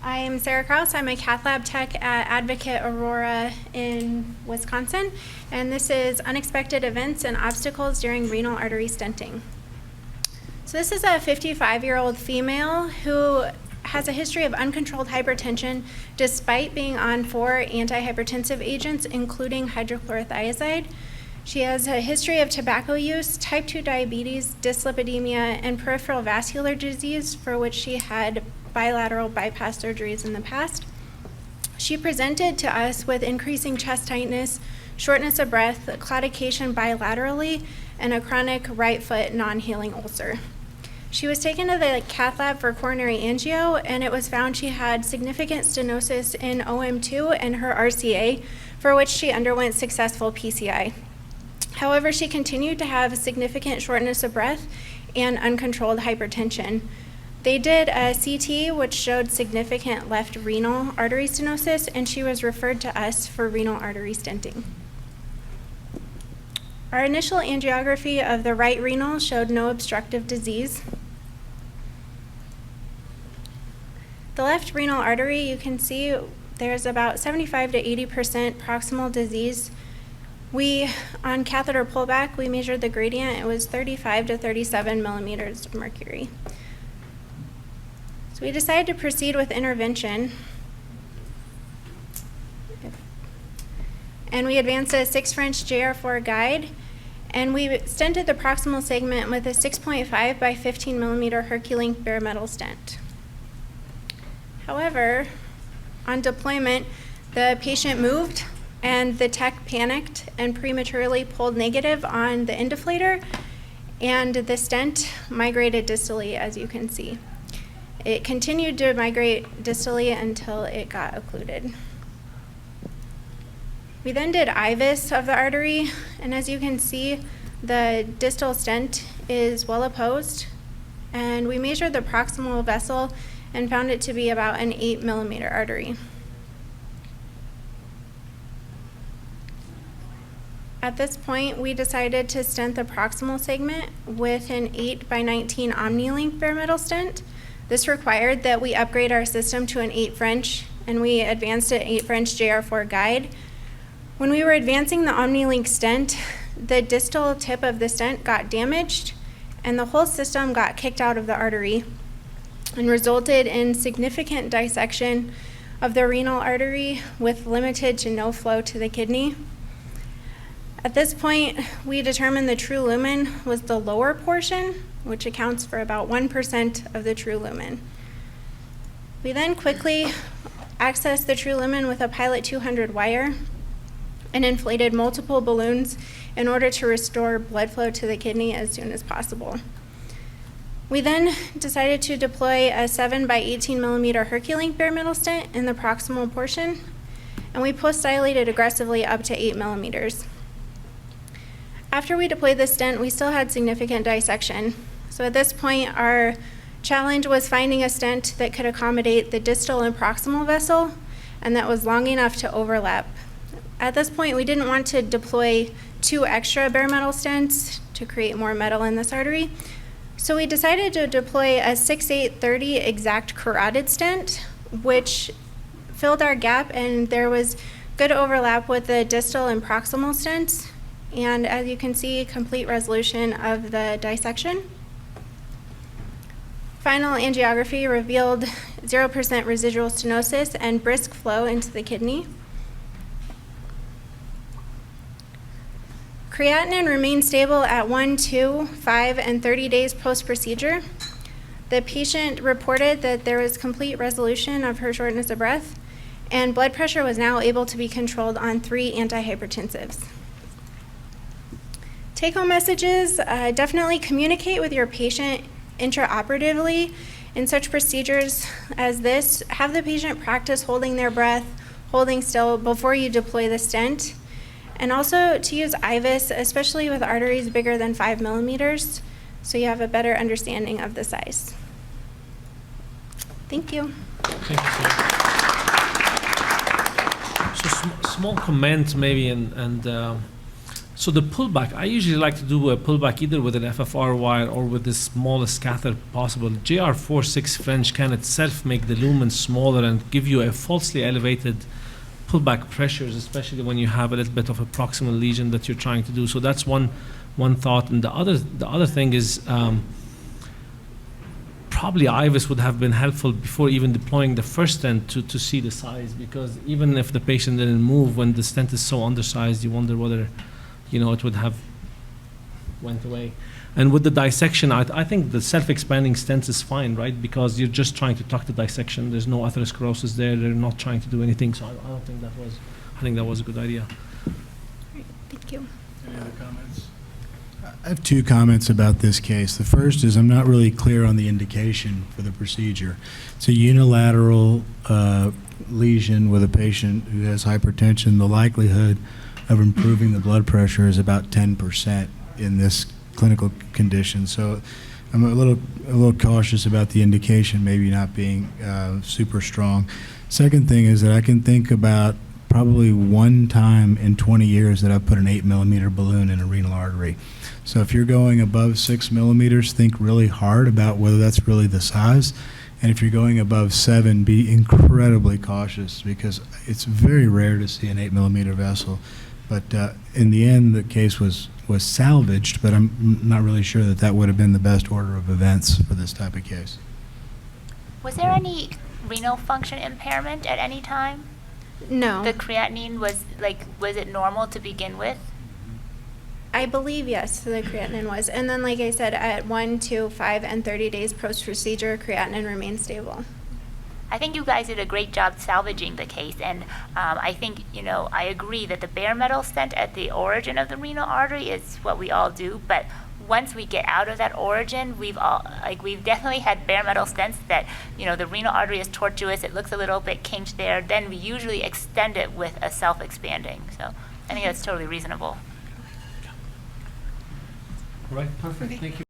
I am Sarah Krause. I'm a cath lab tech at Advocate Aurora in Wisconsin, and this is unexpected events and obstacles during renal artery stenting. So this is a 55-year-old female who has a history of uncontrolled hypertension despite being on 4 antihypertensive agents, including hydrochlorothiazide. She has a history of tobacco use, type 2 diabetes, dyslipidemia, and peripheral vascular disease, for which she had bilateral bypass surgeries in the past. She presented to us with increasing chest tightness, shortness of breath, claudication bilaterally, and a chronic right foot non-healing ulcer. She was taken to the cath lab for coronary angio, and it was found she had significant stenosis in OM2 and her RCA, for which she underwent successful PCI. However, she continued to have significant shortness of breath and uncontrolled hypertension. They did a CT, which showed significant left renal artery stenosis, and she was referred to us for renal artery stenting. Our initial angiography of the right renal showed no obstructive disease. The left renal artery, you can see there's about 75 to 80% proximal disease. On catheter pullback, we measured the gradient. It was 35 to 37 millimeters of mercury. So we decided to proceed with intervention. And we advanced a 6 French JR4 guide, and we stented the proximal segment with a 6.5 by 15 millimeter Herculink bare metal stent. However, on deployment, the patient moved, and the tech panicked and prematurely pulled negative on the indiflator, and the stent migrated distally, as you can see. It continued to migrate distally until it got occluded. We then did IVUS of the artery, and as you can see, the distal stent is well opposed, and we measured the proximal vessel and found it to be about an 8 millimeter artery. At this point, we decided to stent the proximal segment with an 8 by 19 OmniLink bare metal stent. This required that we upgrade our system to an 8 French, and we advanced an 8 French JR4 guide. When we were advancing the OmniLink stent, the distal tip of the stent got damaged, and the whole system got kicked out of the artery and resulted in significant dissection of the renal artery with limited to no flow to the kidney. At this point, we determined the true lumen was the lower portion, which accounts for about 1% of the true lumen. We then quickly accessed the true lumen with a Pilot 200 wire and inflated multiple balloons in order to restore blood flow to the kidney as soon as possible. We then decided to deploy a 7 by 18 millimeter Herculink bare metal stent in the proximal portion, and we post-dilated aggressively up to 8 millimeters. After we deployed the stent, we still had significant dissection. So at this point, our challenge was finding a stent that could accommodate the distal and proximal vessel and that was long enough to overlap. At this point, we didn't want to deploy 2 extra bare metal stents to create more metal in this artery. So we decided to deploy a 6/8/30 exact carotid stent, which filled our gap, and there was good overlap with the distal and proximal stents. And as you can see, complete resolution of the dissection. Final angiography revealed 0% residual stenosis and brisk flow into the kidney. Creatinine remained stable at 1, 2, 5, and 30 days post-procedure. The patient reported that there was complete resolution of her shortness of breath, and blood pressure was now able to be controlled on 3 antihypertensives. Take-home messages: definitely communicate with your patient intraoperatively in such procedures as this. Have the patient practice holding their breath, holding still before you deploy the stent. And also to use IVUS, especially with arteries bigger than 5 millimeters, so you have a better understanding of the size. Thank you. Thank you. So small comment maybe, and So the pullback, I usually like to do a pullback either with an FFR wire or with the smallest catheter possible. JR46 French can itself make the lumen smaller and give you a falsely elevated pullback pressures, especially when you have a little bit of a proximal lesion that you're trying to do. So that's one thought. And the other thing is probably IVUS would have been helpful before even deploying the first stent to see the size, because even if the patient didn't move, when the stent is so undersized, you wonder whether it would have went away. And with the dissection, I think the self-expanding stents is fine, right? Because you're just trying to tuck the dissection. There's no atherosclerosis there. They're not trying to do anything. So I don't think I think that was a good idea. Great, thank you. Any other comments? I have two comments about this case. The first is I'm not really clear on the indication for the procedure. It's a unilateral lesion with a patient who has hypertension. The likelihood of improving the blood pressure is about 10% in this clinical condition. So I'm a little cautious about the indication maybe not being super strong. Second thing is that I can think about probably one time in 20 years that I've put an 8-millimeter balloon in a renal artery. So if you're going above 6 millimeters, think really hard about whether that's really the size. And if you're going above 7, be incredibly cautious, because it's very rare to see an 8-millimeter vessel. But in the end, the case was salvaged, but I'm not really sure that would have been the best order of events for this type of case. Was there any renal function impairment at any time? No. The creatinine was it normal to begin with? I believe yes, the creatinine was. And then, like I said, at 1, 2, 5, and 30 days post-procedure, creatinine remained stable. I think you guys did a great job salvaging the case, and I think, I agree that the bare metal stent at the origin of the renal artery is what we all do, but once we get out of that origin, we've definitely had bare metal stents that, the renal artery is tortuous, it looks a little bit kinked there, then we usually extend it with a self-expanding. So I think that's totally reasonable. All right, perfect. Thank you.